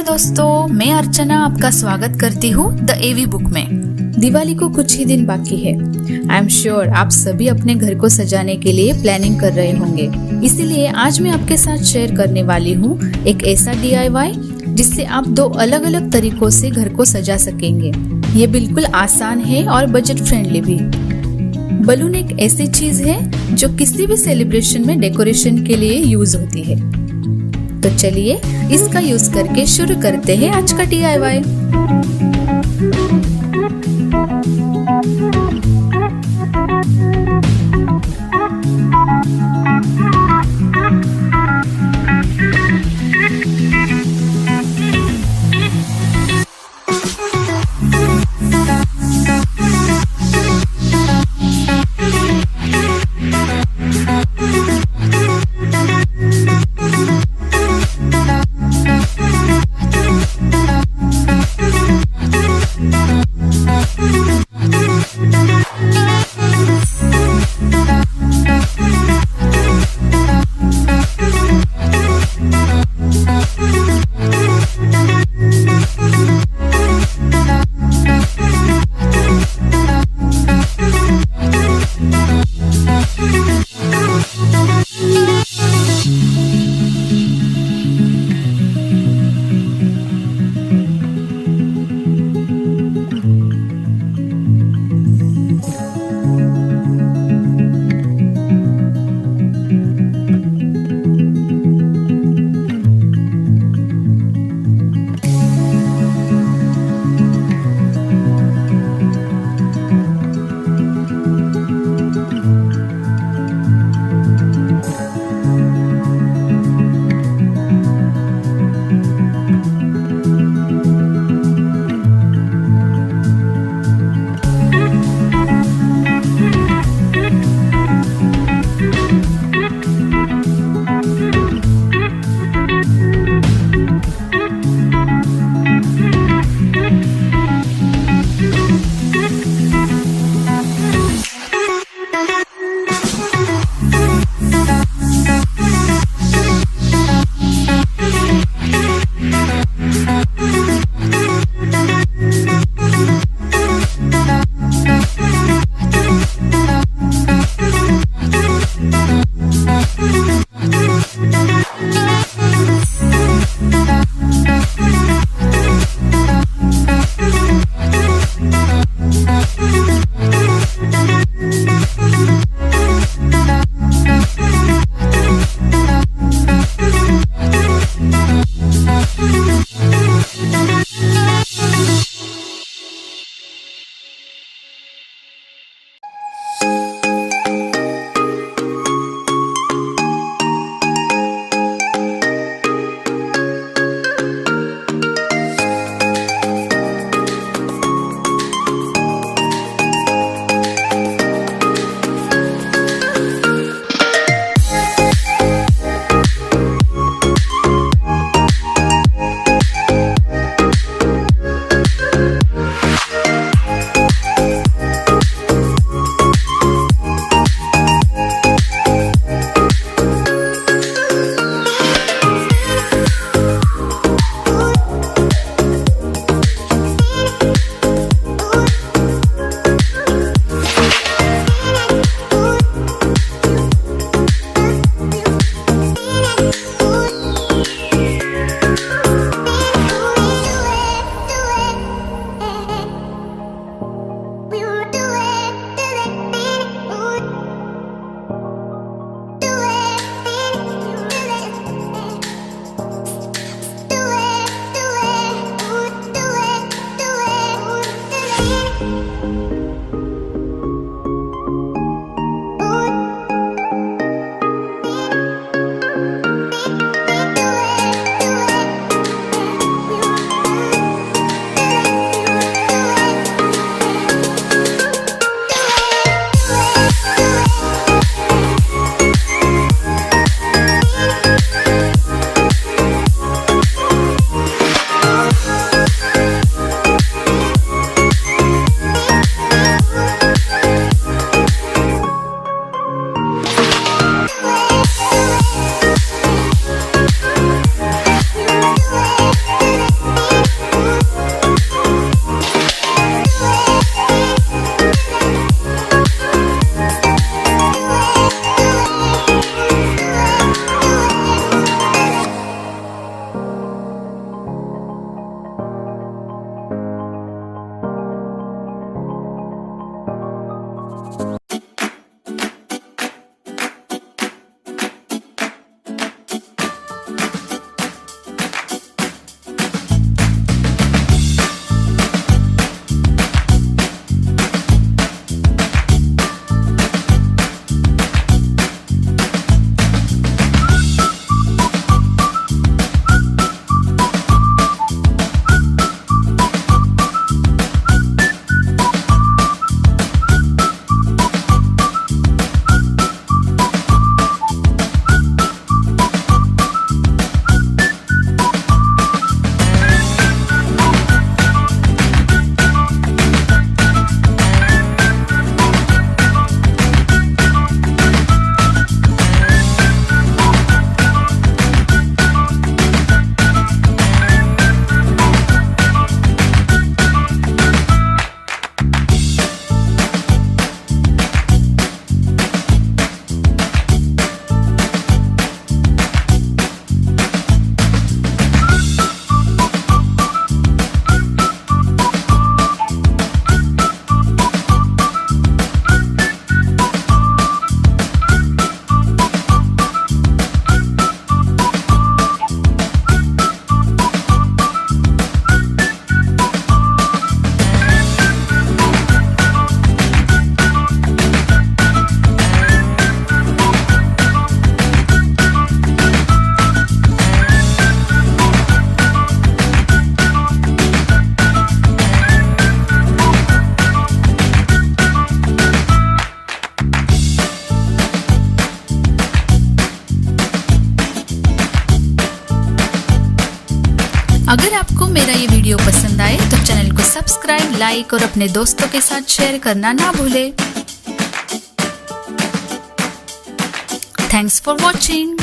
दोस्तों, मैं अर्चना आपका स्वागत करती हूँ द एवी बुक में। दिवाली को कुछ ही दिन बाकी है। आई एम श्योर आप सभी अपने घर को सजाने के लिए प्लानिंग कर रहे होंगे। इसीलिए आज मैं आपके साथ शेयर करने वाली हूँ एक ऐसा DIY जिससे आप दो अलग अलग तरीकों से घर को सजा सकेंगे। ये बिल्कुल आसान है और बजट फ्रेंडली भी। बलून एक ऐसी चीज है जो किसी भी सेलिब्रेशन में डेकोरेशन के लिए यूज होती है। तो चलिए इसका यूज करके शुरू करते हैं आज का DIY। अगर आपको मेरा ये वीडियो पसंद आए तो चैनल को सब्सक्राइब, लाइक और अपने दोस्तों के साथ शेयर करना ना भूले। Thanks for watching.